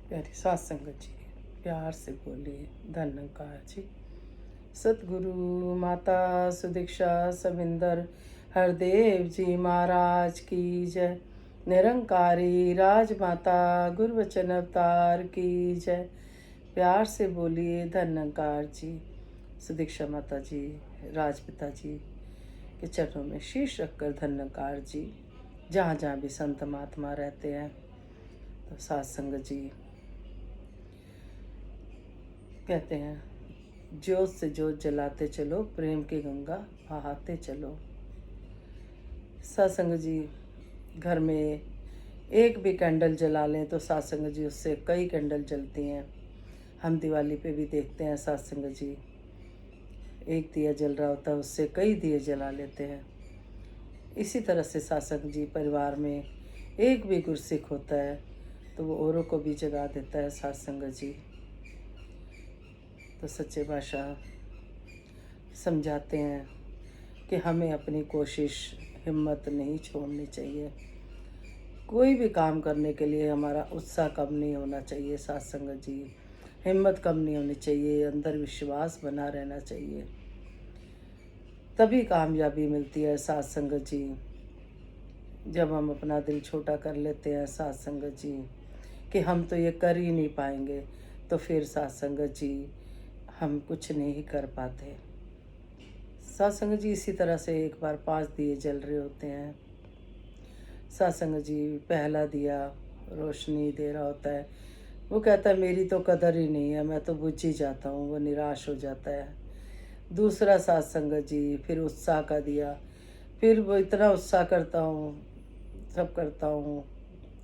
प्यारी सात संगत जी, प्यार से बोलिए धन्यकार जी। सतगुरु माता सुदीक्षा सविंदर हरदेव जी महाराज की जय। निरंकारी राजमाता गुरुवचन अवतार की जय। प्यार से बोलिए धन्यकार जी। सुदीक्षा माता जी, राजपिता जी के चरणों में शीश रखकर धन्यकार जी। जहाँ जहाँ भी संत महात्मा रहते हैं, तो सात संगत जी कहते हैं, ज्योत से ज्योत जलाते चलो, प्रेम की गंगा बहाते चलो। सत्संग जी, घर में एक भी कैंडल जला लें तो सत्संग जी उससे कई कैंडल जलती हैं। हम दिवाली पे भी देखते हैं सत्संग जी, एक दिया जल रहा होता है उससे कई दिए जला लेते हैं। इसी तरह से सत्संग जी परिवार में एक भी गुरसिख होता है तो वो औरों को भी जगा देता है सत्संग जी। तो सच्चे बादशाह समझाते हैं कि हमें अपनी कोशिश हिम्मत नहीं छोड़नी चाहिए। कोई भी काम करने के लिए हमारा उत्साह कम नहीं होना चाहिए सत्संग जी, हिम्मत कम नहीं होनी चाहिए, अंदर विश्वास बना रहना चाहिए, तभी कामयाबी मिलती है सत्संग जी। जब हम अपना दिल छोटा कर लेते हैं सत्संग जी कि हम तो ये कर ही नहीं पाएंगे, तो फिर सत्संग जी हम कुछ नहीं कर पाते। सत्संग जी इसी तरह से एक बार 5 दिए जल रहे होते हैं। सत्संग जी पहला दिया रोशनी दे रहा होता है, वो कहता है मेरी तो कदर ही नहीं है, मैं तो बुझ ही जाता हूँ, वो निराश हो जाता है। दूसरा सत्संग जी फिर उत्साह का दिया, फिर वो इतना उत्साह करता हूँ, सब करता हूँ,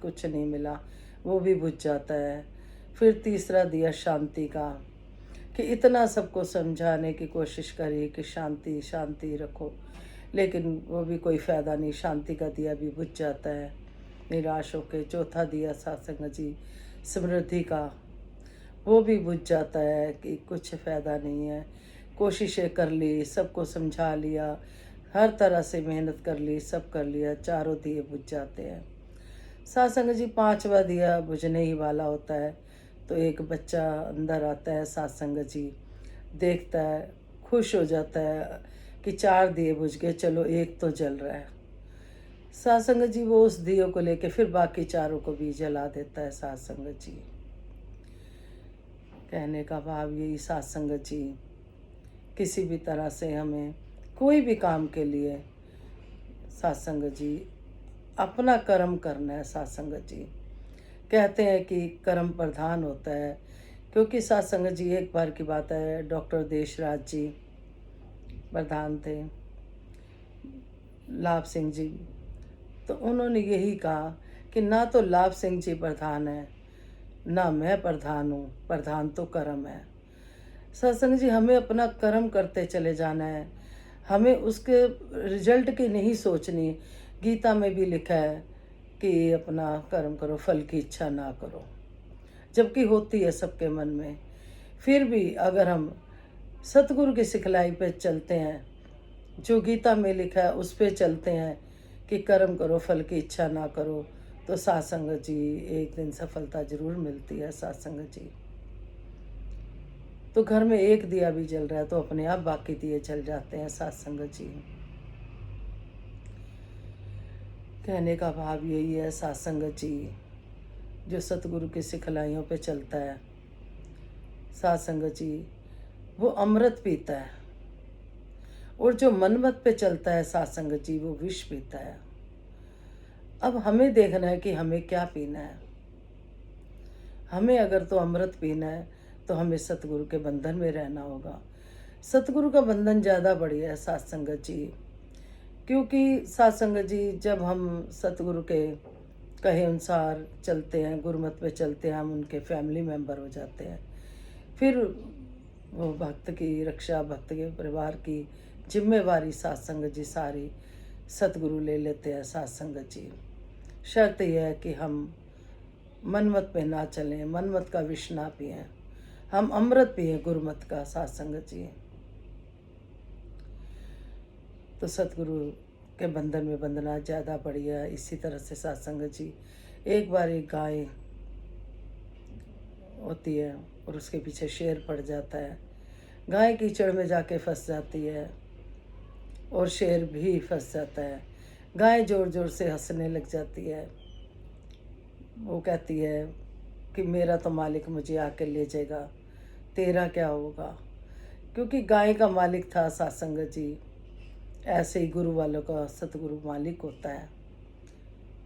कुछ नहीं मिला, वो भी बुझ जाता है। फिर तीसरा दिया शांति का, कि इतना सबको समझाने की कोशिश करी कि शांति शांति रखो, लेकिन वो भी कोई फ़ायदा नहीं, शांति का दिया भी बुझ जाता है निराश होकर। चौथा दिया सत्संग जी समृद्धि का, वो भी बुझ जाता है कि कुछ फ़ायदा नहीं है, कोशिशें कर ली, सबको समझा लिया, हर तरह से मेहनत कर ली, सब कर लिया, चारों दिए बुझ जाते हैं। सत्संग जी पांचवा दिया बुझने ही वाला होता है, तो एक बच्चा अंदर आता है सत्संग जी, देखता है, खुश हो जाता है कि 4 दिए बुझ गए, चलो एक तो जल रहा है। सत्संग जी वो उस दियो को लेके फिर बाकी चारों को भी जला देता है सत्संग जी। कहने का भाव यही सत्संग जी, किसी भी तरह से हमें कोई भी काम के लिए सत्संग जी अपना कर्म करना है। सत्संग जी कहते हैं कि कर्म प्रधान होता है, क्योंकि सत्संग जी एक बार की बात है, डॉक्टर देशराज जी प्रधान थे, लाभ सिंह जी, तो उन्होंने यही कहा कि ना तो लाभ सिंह जी प्रधान है, ना मैं प्रधान हूँ, प्रधान तो कर्म है। सत्संग जी हमें अपना कर्म करते चले जाना है, हमें उसके रिजल्ट की नहीं सोचनी। गीता में भी लिखा है कि अपना कर्म करो, फल की इच्छा ना करो, जबकि होती है सबके मन में। फिर भी अगर हम सतगुरु की सिखलाई पे चलते हैं, जो गीता में लिखा है उस पे चलते हैं कि कर्म करो फल की इच्छा ना करो, तो सत्संग जी एक दिन सफलता जरूर मिलती है। सत्संग जी तो घर में एक दिया भी जल रहा है तो अपने आप बाकी दिए जल जाते हैं। सत्संग जी कहने का भाव यही है, सत्संग जी जो सतगुरु की सिखलाइयों पे चलता है, सत्संग जी वो अमृत पीता है, और जो मनमत पे चलता है सत्संग जी वो विष पीता है। अब हमें देखना है कि हमें क्या पीना है। हमें अगर तो अमृत पीना है तो हमें सतगुरु के बंधन में रहना होगा। सतगुरु का बंधन ज़्यादा बढ़िया है सत्संग जी, क्योंकि सत्संग जी जब हम सतगुरु के कहे अनुसार चलते हैं, गुरुमत पे चलते हैं, हम उनके फैमिली मेंबर हो जाते हैं। फिर वो भक्त की रक्षा, भक्त के परिवार की जिम्मेवारी सत्संग जी सारी सतगुरु ले लेते हैं। सत्संग जी शर्त यह है कि हम मनमत पे ना चलें, मनमत का विष ना पिएं, हम अमृत पिए गुरुमत का। सत्संग जी तो सतगुरु के बंधन में बंधना ज़्यादा बढ़िया है। इसी तरह से सत्संग जी एक बार एक गाय होती है और उसके पीछे शेर पड़ जाता है। गाय कीचड़ में जाके फंस जाती है और शेर भी फंस जाता है। गाय ज़ोर ज़ोर से हंसने लग जाती है। वो कहती है कि मेरा तो मालिक मुझे आके ले जाएगा, तेरा क्या होगा। क्योंकि गाय का मालिक था सत्संग जी। ऐसे ही गुरु वालों का सतगुरु मालिक होता है।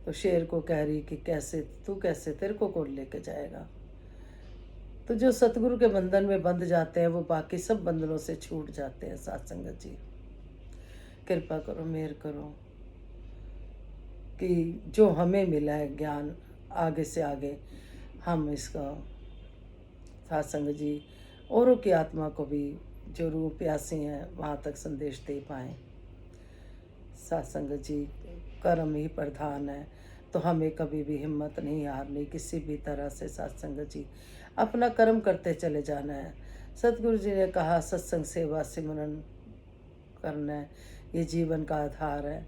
तो शेर को कह रही कि कैसे तू, कैसे, तेरे को कौन लेके जाएगा। तो जो सतगुरु के बंधन में बंध जाते हैं वो बाकी सब बंधनों से छूट जाते हैं। सत्संग जी कृपा करो, मेहर करो कि जो हमें मिला है ज्ञान, आगे से आगे हम इसका सत्संग जी औरों की आत्मा को भी जो रूह प्यासी हैं वहाँ तक संदेश दे पाएँ। सत्संग जी कर्म ही प्रधान है, तो हमें कभी भी हिम्मत नहीं हारनी किसी भी तरह से। सत्संग जी अपना कर्म करते चले जाना है। सतगुरु जी ने कहा सत्संग सेवा सिमरन करना है, ये जीवन का आधार है।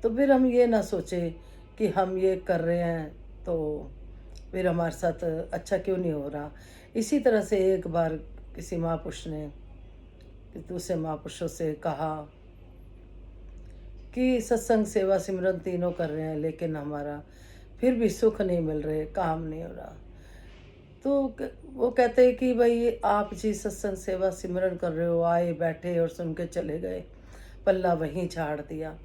तो फिर हम ये ना सोचें कि हम ये कर रहे हैं तो फिर हमारे साथ अच्छा क्यों नहीं हो रहा। इसी तरह से एक बार किसी महापुरुष ने दूसरे महापुरुषों से कहा कि सत्संग सेवा सिमरन तीनों कर रहे हैं लेकिन हमारा फिर भी सुख नहीं मिल रहे, काम नहीं हो रहा। तो वो कहते हैं कि भाई आप जी सत्संग सेवा सिमरन कर रहे हो, आए बैठे और सुन के चले गए, पल्ला वहीं झाड़ दिया।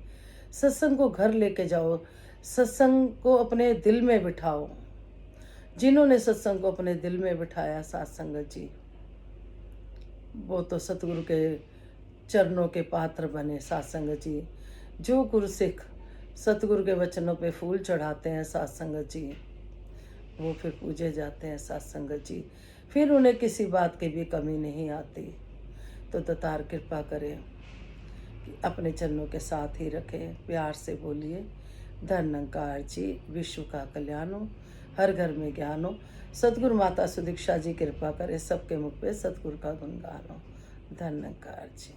सत्संग को घर लेके जाओ, सत्संग को अपने दिल में बिठाओ। जिन्होंने सत्संग को अपने दिल में बिठाया सत्संग जी, वो तो सतगुरु के चरणों के पात्र बने। सत्संग जी जो गुरु सिख सतगुरु के वचनों पे फूल चढ़ाते हैं सत्संग जी, वो फिर पूजे जाते हैं सत्संग जी। फिर उन्हें किसी बात की भी कमी नहीं आती। तो दातार कृपा करे कि अपने चरणों के साथ ही रखे। प्यार से बोलिए धन्यकार जी, विश्व का कल्याण हो, हर घर में ज्ञान हो। सतगुरु माता सुदीक्षा जी कृपा करे सबके मुख पे सतगुरु का गुणगान हो। धन्यकार जी।